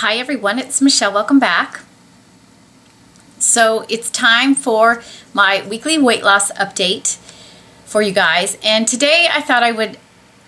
Hi everyone, it's Michelle. Welcome back. So it's time for my weekly weight loss update for you guys, and today I thought I would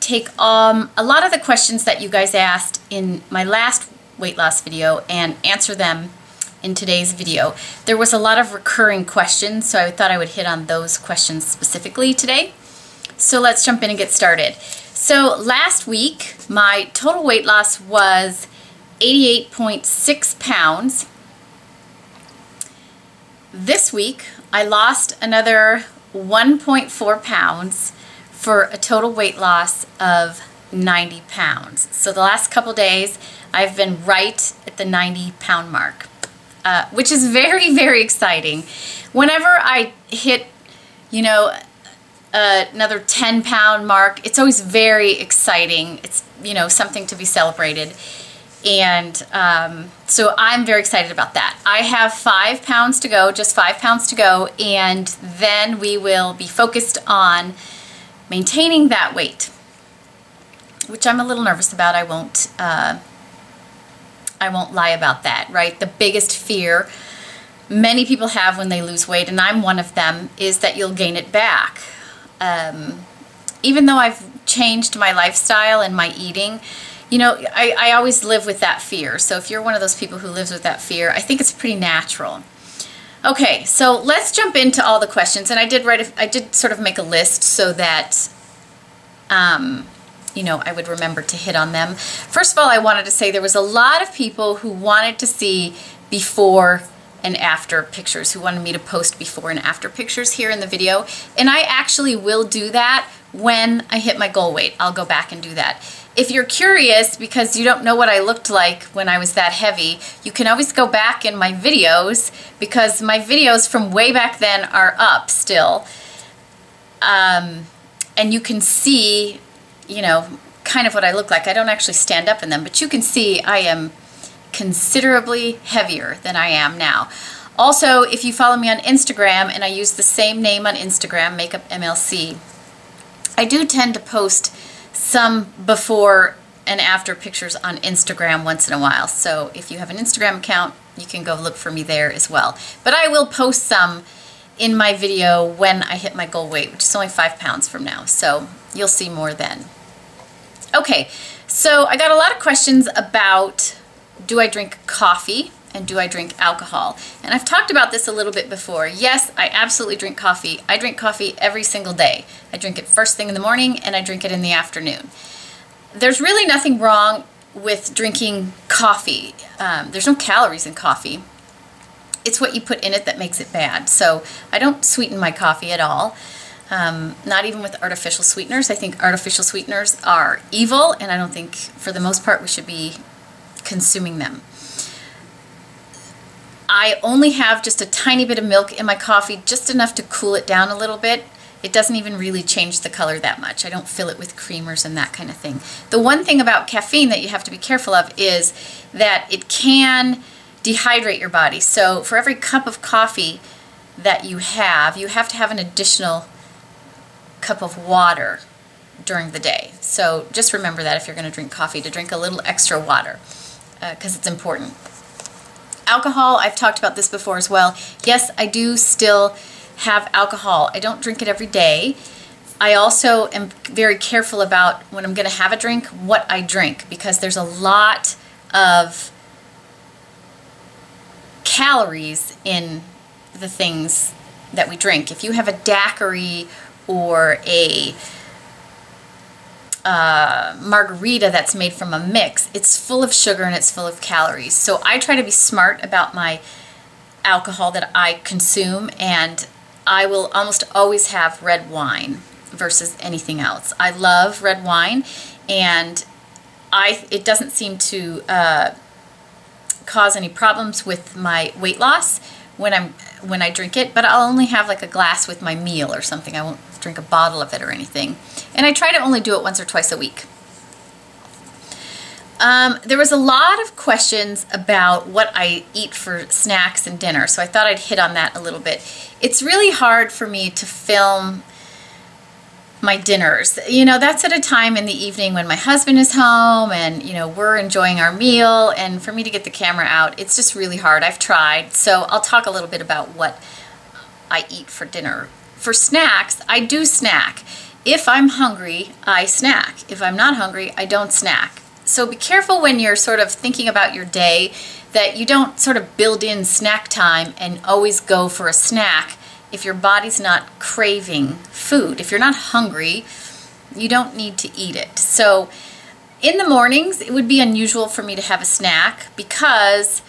take a lot of the questions that you guys asked in my last weight loss video and answer them in today's video. There was a lot of recurring questions, so I thought I would hit on those questions specifically today. So let's jump in and get started. So last week my total weight loss was 88.6 pounds. This week I lost another 1.4 pounds for a total weight loss of 90 pounds. So the last couple days I've been right at the 90-pound mark, which is very, very exciting. Whenever I hit, another 10-pound mark, it's always very exciting. It's, something to be celebrated. And so I'm very excited about that. I have 5 pounds to go, just 5 pounds to go, and then we will be focused on maintaining that weight, which I'm a little nervous about. I won't lie about that, right? The biggest fear many people have when they lose weight, and I'm one of them, is that you'll gain it back. Even though I've changed my lifestyle and my eating, I always live with that fear. So if you're one of those people who lives with that fear, I think it's pretty natural. Okay, so let's jump into all the questions. And I did sort of make a list so that, I would remember to hit on them. First of all, I wanted to say there was a lot of people who wanted to see before and after pictures, who wanted me to post before and after pictures here in the video. And I actually will do that when I hit my goal weight. I'll go back and do that. If you're curious because you don't know what I looked like when I was that heavy, you can always go back in my videos, because my videos from way back then are up still. And you can see, kind of what I look like. I don't actually stand up in them, but you can see I am considerably heavier than I am now. Also, if you follow me on Instagram, and I use the same name on Instagram, Makeup MLC, I do tend to post some before and after pictures on Instagram once in a while. So if you have an Instagram account, you can go look for me there as well. But I will post some in my video when I hit my goal weight, which is only 5 pounds from now. So you'll see more then. Okay, so I got a lot of questions about, do I drink coffee and do I drink alcohol? And I've talked about this a little bit before. Yes, I absolutely drink coffee. I drink coffee every single day. I drink it first thing in the morning and I drink it in the afternoon. There's really nothing wrong with drinking coffee. There's no calories in coffee. It's what you put in it that makes it bad. So I don't sweeten my coffee at all. Not even with artificial sweeteners. I think artificial sweeteners are evil, and I don't think, for the most part, we should be consuming them. I only have just a tiny bit of milk in my coffee, just enough to cool it down a little bit. It doesn't even really change the color that much. I don't fill it with creamers and that kind of thing. The one thing about caffeine that you have to be careful of is that it can dehydrate your body. So for every cup of coffee that you have to have an additional cup of water during the day. So just remember that if you're going to drink coffee, to drink a little extra water, because it's important. Alcohol, I've talked about this before as well. Yes, I do still have alcohol. I don't drink it every day. I also am very careful about, when I'm going to have a drink, what I drink, because there's a lot of calories in the things that we drink. If you have a daiquiri or a margarita that's made from a mix, it's full of sugar and it's full of calories. So I try to be smart about my alcohol that I consume, and I will almost always have red wine versus anything else. I love red wine, and it doesn't seem to cause any problems with my weight loss when I drink it, but I'll only have like a glass with my meal or something. I won't drink a bottle of it or anything. And I try to only do it once or twice a week. There was a lot of questions about what I eat for snacks and dinner, so I thought I'd hit on that a little bit. It's really hard for me to film my dinners. You know, that's at a time in the evening when my husband is home and, you know, we're enjoying our meal, and for me to get the camera out, it's just really hard. I've tried. So I'll talk a little bit about what I eat for dinner. For snacks, I do snack. If I'm hungry, I snack. If I'm not hungry, I don't snack. So be careful when you're sort of thinking about your day that you don't sort of build in snack time and always go for a snack if your body's not craving food. If you're not hungry, you don't need to eat it. So in the mornings, it would be unusual for me to have a snack because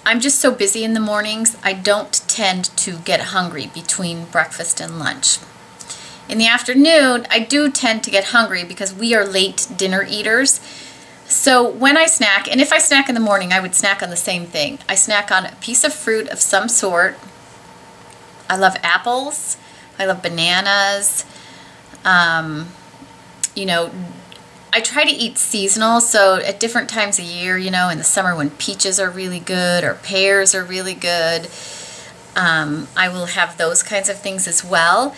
I'm just so busy in the mornings. I don't tend to get hungry between breakfast and lunch. In the afternoon, I do tend to get hungry because we are late dinner eaters. So when I snack, and if I snack in the morning, I would snack on the same thing. I snack on a piece of fruit of some sort. I love apples. I love bananas. You know, I try to eat seasonal, so at different times of year, you know, in the summer when peaches are really good or pears are really good, I will have those kinds of things as well.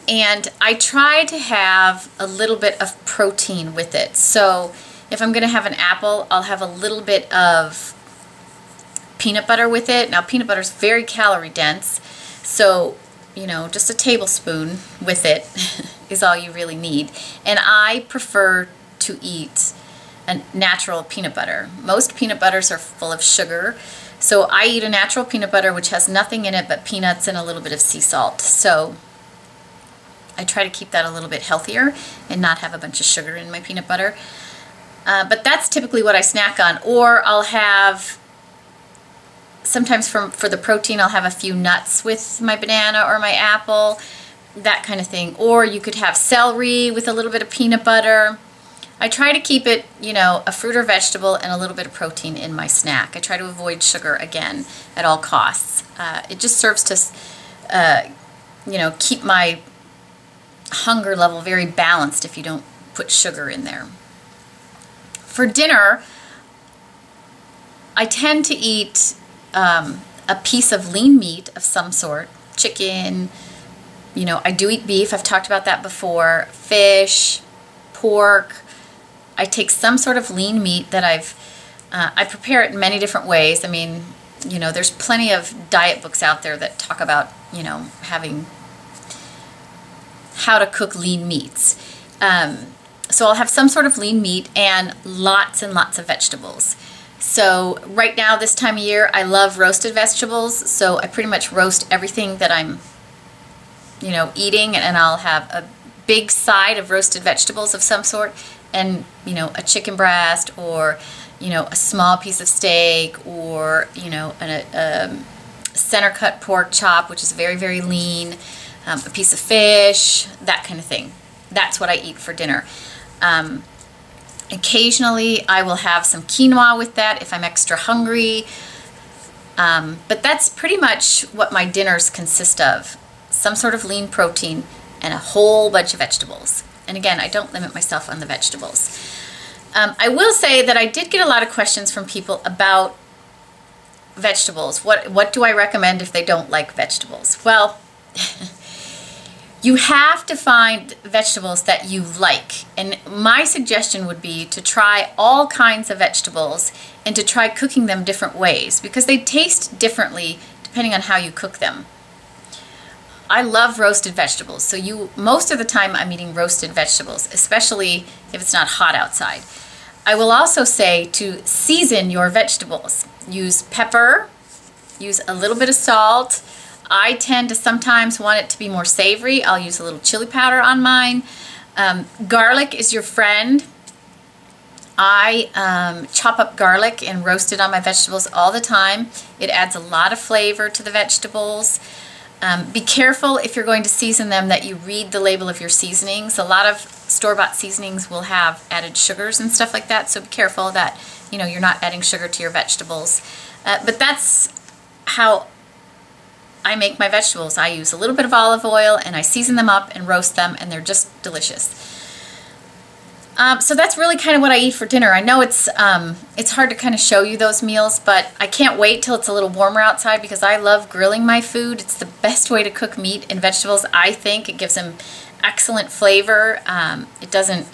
And I try to have a little bit of protein with it. So if I'm going to have an apple, I'll have a little bit of peanut butter with it. Now, peanut butter is very calorie dense, so, you know, just a tablespoon with it is all you really need. And I prefer to eat a natural peanut butter. Most peanut butters are full of sugar, so I eat a natural peanut butter which has nothing in it but peanuts and a little bit of sea salt. So I try to keep that a little bit healthier and not have a bunch of sugar in my peanut butter. But that's typically what I snack on. Or I'll have, sometimes for the protein, I'll have a few nuts with my banana or my apple, that kind of thing. Or you could have celery with a little bit of peanut butter. I try to keep it, you know, a fruit or vegetable and a little bit of protein in my snack. I try to avoid sugar, again, at all costs. It just serves to, you know, keep my hunger level very balanced if you don't put sugar in there. For dinner, I tend to eat a piece of lean meat of some sort, chicken, you know, I do eat beef, I've talked about that before, fish, pork. I take some sort of lean meat that I prepare it in many different ways. I mean, you know, there's plenty of diet books out there that talk about, you know, having how to cook lean meats. So I'll have some sort of lean meat and lots of vegetables. So right now, this time of year, I love roasted vegetables. So I pretty much roast everything that I'm, you know, eating, and I'll have a big side of roasted vegetables of some sort, and, you know, a chicken breast, or, you know, a small piece of steak, or, you know, a center cut pork chop, which is very lean. A piece of fish, that kind of thing. That's what I eat for dinner. Occasionally I will have some quinoa with that if I'm extra hungry. But that's pretty much what my dinners consist of. Some sort of lean protein and a whole bunch of vegetables. And again, I don't limit myself on the vegetables. I will say that I did get a lot of questions from people about vegetables. What do I recommend if they don't like vegetables? Well, you have to find vegetables that you like, and my suggestion would be to try all kinds of vegetables and to try cooking them different ways, because they taste differently depending on how you cook them. I love roasted vegetables, so most of the time I'm eating roasted vegetables, especially if it's not hot outside. I will also say to season your vegetables. Use pepper, use a little bit of salt. I tend to sometimes want it to be more savory. I'll use a little chili powder on mine. Garlic is your friend. I chop up garlic and roast it on my vegetables all the time. It adds a lot of flavor to the vegetables. Be careful if you're going to season them that you read the label of your seasonings. A lot of store-bought seasonings will have added sugars and stuff like that, so be careful that, you know, you're not adding sugar to your vegetables. But that's how I make my vegetables. I use a little bit of olive oil and I season them up and roast them, and they're just delicious. So that's really kind of what I eat for dinner. I know it's hard to kind of show you those meals, but I can't wait till it's a little warmer outside because I love grilling my food. It's the best way to cook meat and vegetables, I think. It gives them excellent flavor. It doesn't,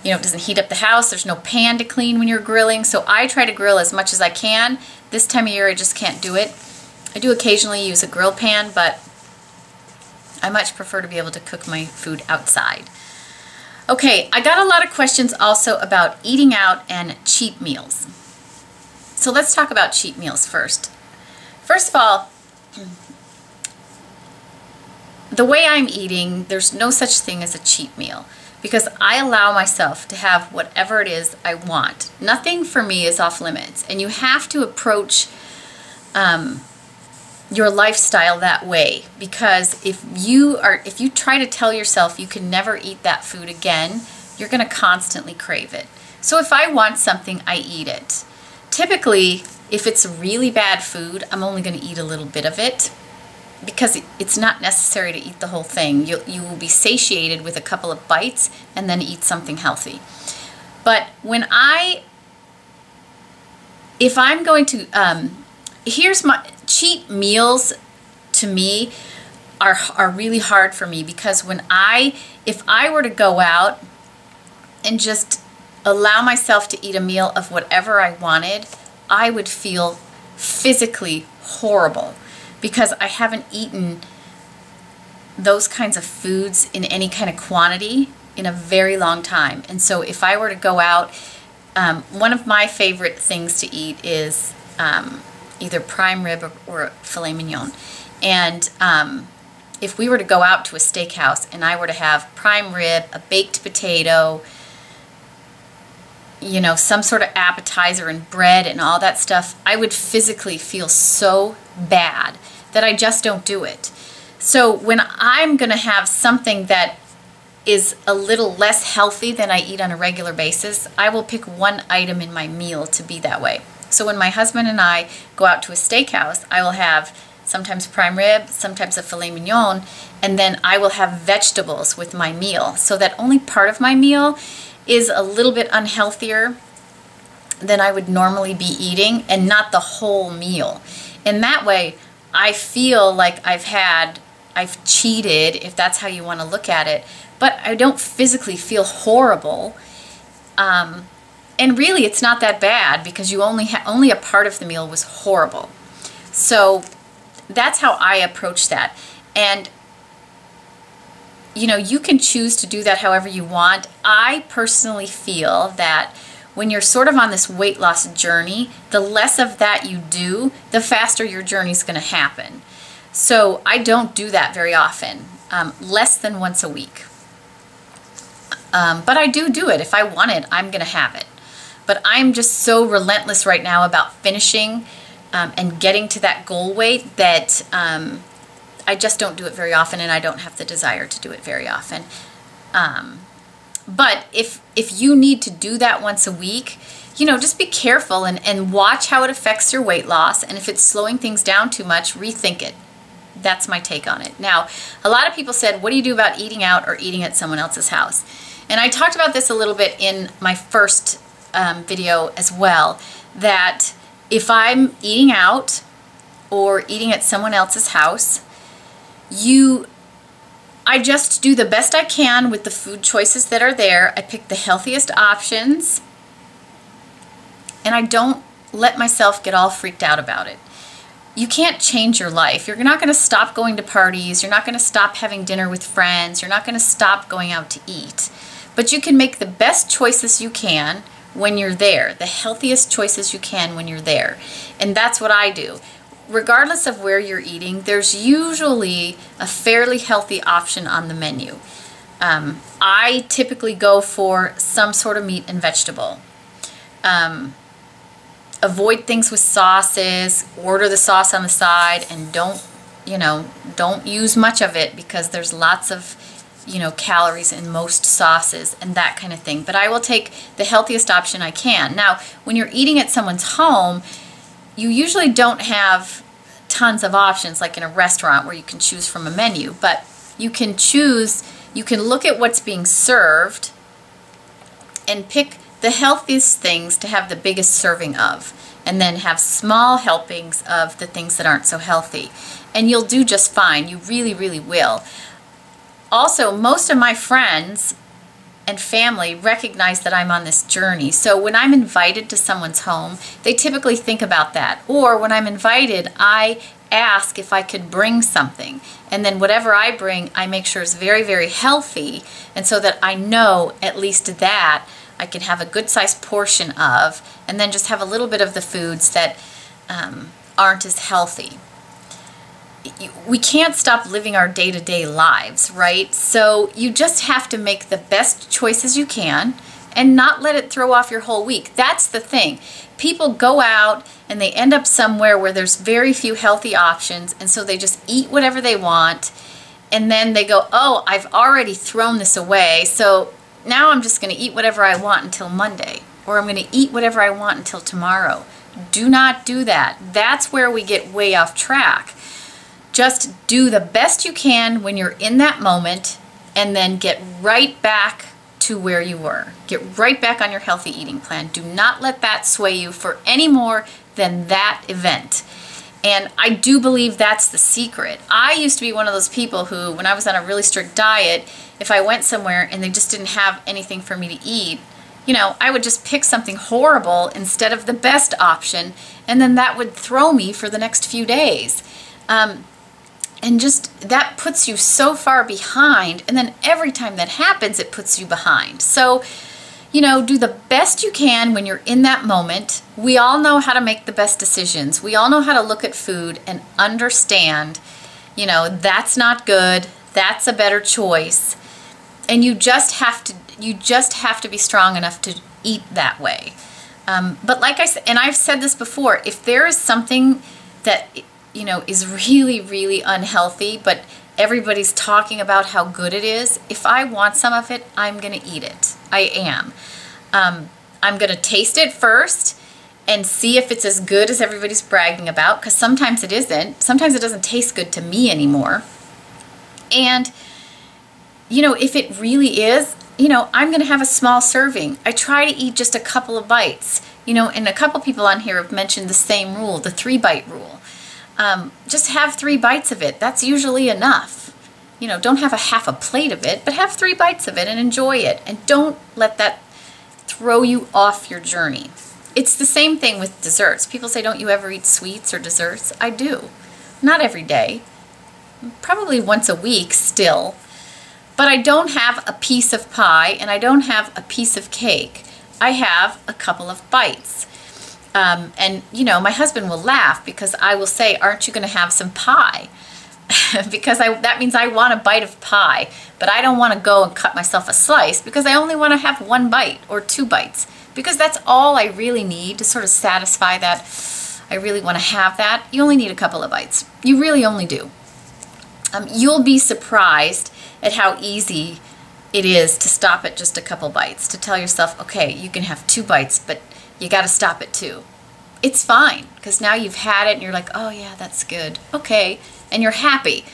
you know, it doesn't heat up the house. There's no pan to clean when you're grilling, so I try to grill as much as I can. This time of year, I just can't do it. I do occasionally use a grill pan, but I much prefer to be able to cook my food outside. Okay, I got a lot of questions also about eating out and cheat meals. So let's talk about cheat meals first. First of all, the way I'm eating, there's no such thing as a cheat meal because I allow myself to have whatever it is I want. Nothing for me is off limits, and you have to approach your lifestyle that way, because if you try to tell yourself you can never eat that food again, you're going to constantly crave it. So if I want something, I eat it. Typically, if it's really bad food, I'm only going to eat a little bit of it because it's not necessary to eat the whole thing. You will be satiated with a couple of bites and then eat something healthy. But if I'm going to, here's my cheat meals to me are really hard for me, because if I were to go out and just allow myself to eat a meal of whatever I wanted, I would feel physically horrible because I haven't eaten those kinds of foods in any kind of quantity in a very long time. And so if I were to go out, one of my favorite things to eat is either prime rib or filet mignon. And if we were to go out to a steakhouse and I were to have prime rib, a baked potato, you know, some sort of appetizer and bread and all that stuff, I would physically feel so bad that I just don't do it. So when I'm going to have something that is a little less healthy than I eat on a regular basis, I will pick one item in my meal to be that way. So when my husband and I go out to a steakhouse, I will have sometimes prime rib, sometimes a filet mignon, and then I will have vegetables with my meal, so that only part of my meal is a little bit unhealthier than I would normally be eating, and not the whole meal. And that way, I feel like I've cheated, if that's how you want to look at it, but I don't physically feel horrible. And really, it's not that bad because you only a part of the meal was horrible. So that's how I approach that. And you know, you can choose to do that however you want. I personally feel that when you're sort of on this weight loss journey, the less of that you do, the faster your journey is going to happen. So I don't do that very often, less than once a week. But I do it. If I want it, I'm going to have it. But I'm just so relentless right now about finishing and getting to that goal weight that I just don't do it very often, and I don't have the desire to do it very often. But if you need to do that once a week, you know, just be careful and watch how it affects your weight loss. And if it's slowing things down too much, rethink it. That's my take on it. Now, a lot of people said, what do you do about eating out or eating at someone else's house? And I talked about this a little bit in my first video as well, that if I'm eating out or eating at someone else's house, I just do the best I can with the food choices that are there. I pick the healthiest options, and I don't let myself get all freaked out about it. You can't change your life. You're not going to stop going to parties. You're not going to stop having dinner with friends. You're not going to stop going out to eat. But you can make the best choices you can when you're there, the healthiest choices you can when you're there. And that's what I do. Regardless of where you're eating, there's usually a fairly healthy option on the menu. I typically go for some sort of meat and vegetable. Avoid things with sauces, order the sauce on the side, and don't use much of it because there's lots of, calories in most sauces and that kind of thing. But I will take the healthiest option I can. Now, when you're eating at someone's home, you usually don't have tons of options like in a restaurant where you can choose from a menu, but you can look at what's being served and pick the healthiest things to have the biggest serving of, and then have small helpings of the things that aren't so healthy. And you'll do just fine. You really, really will. Also, most of my friends and family recognize that I'm on this journey. So when I'm invited to someone's home, they typically think about that. Or when I'm invited, I ask if I could bring something. And then whatever I bring, I make sure is very, very healthy. And so that I know at least that I can have a good sized portion of, and then just have a little bit of the foods that aren't as healthy. We can't stop living our day-to-day lives, right? So you just have to make the best choices you can and not let it throw off your whole week. That's the thing. People go out and they end up somewhere where there's very few healthy options, and so they just eat whatever they want, and then they go, oh, I've already thrown this away, so now I'm just going to eat whatever I want until Monday, or I'm going to eat whatever I want until tomorrow. Do not do that. That's where we get way off track. Just do the best you can when you're in that moment, and then get right back to where you were. Get right back on your healthy eating plan. Do not let that sway you for any more than that event. And I do believe that's the secret. I used to be one of those people who, when I was on a really strict diet, if I went somewhere and they just didn't have anything for me to eat, you know, I would just pick something horrible instead of the best option, and then that would throw me for the next few days. And just, that puts you so far behind, and then every time that happens, it puts you behind. So, you know, do the best you can when you're in that moment. We all know how to make the best decisions. We all know how to look at food and understand, you know, that's not good, that's a better choice. And you just have to be strong enough to eat that way. But like I said, and I've said this before, if there is something that, you know, is really, really unhealthy, but everybody's talking about how good it is, if I want some of it, I'm going to eat it. I am. I'm going to taste it first and see if it's as good as everybody's bragging about, because sometimes it isn't. Sometimes it doesn't taste good to me anymore. And, you know, if it really is, you know, I'm going to have a small serving. I try to eat just a couple of bites. You know, and a couple people on here have mentioned the same rule, the 3-bite rule. Just have 3 bites of it. That's usually enough. You know, don't have half a plate of it, but have 3 bites of it and enjoy it. And don't let that throw you off your journey. It's the same thing with desserts. People say, don't you ever eat sweets or desserts? I do. Not every day. Probably once a week still. But I don't have a piece of pie and I don't have a piece of cake. I have a couple of bites. And, you know, my husband will laugh because I will say, aren't you going to have some pie? Because that means I want a bite of pie, but I don't want to go and cut myself a slice because I only want to have 1 bite or 2 bites, because that's all I really need to sort of satisfy that I really want to have that. You only need a couple of bites. You really only do. You'll be surprised at how easy it is to stop at just a couple bites, to tell yourself, okay, you can have 2 bites, but you got to stop at 2. It's fine, because now you've had it and you're like, oh yeah, that's good. Okay, and you're happy.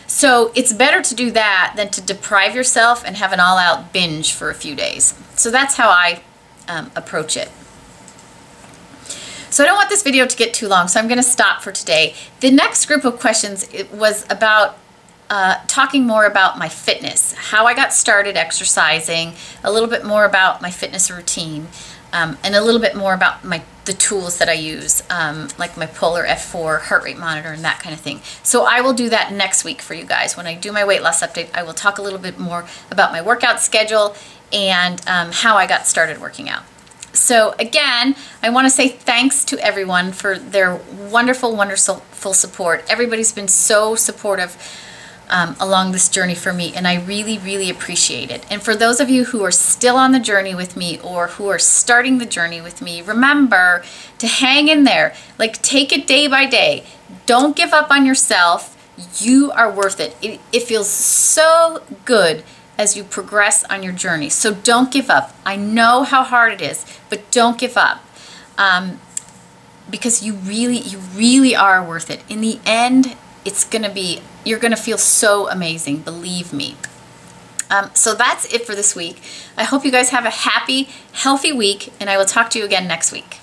So it's better to do that than to deprive yourself and have an all-out binge for a few days. So that's how I approach it. So I don't want this video to get too long, so I'm going to stop for today. The next group of questions, it was about talking more about my fitness, how I got started exercising, a little bit more about my fitness routine, and a little bit more about the tools that I use, like my Polar F4 heart rate monitor and that kind of thing. So I will do that next week for you guys. When I do my weight loss update, I will talk a little bit more about my workout schedule and how I got started working out. So again, I want to say thanks to everyone for their wonderful, wonderful support. Everybody's been so supportive along this journey for me, and I really, really appreciate it. And for those of you who are still on the journey with me or who are starting the journey with me, remember to hang in there. Like, take it day by day. Don't give up on yourself. You are worth it. It feels so good as you progress on your journey. So don't give up. I know how hard it is, but don't give up. Because you really are worth it. In the end, you're gonna feel so amazing, believe me. So that's it for this week. I hope you guys have a happy, healthy week, and I will talk to you again next week.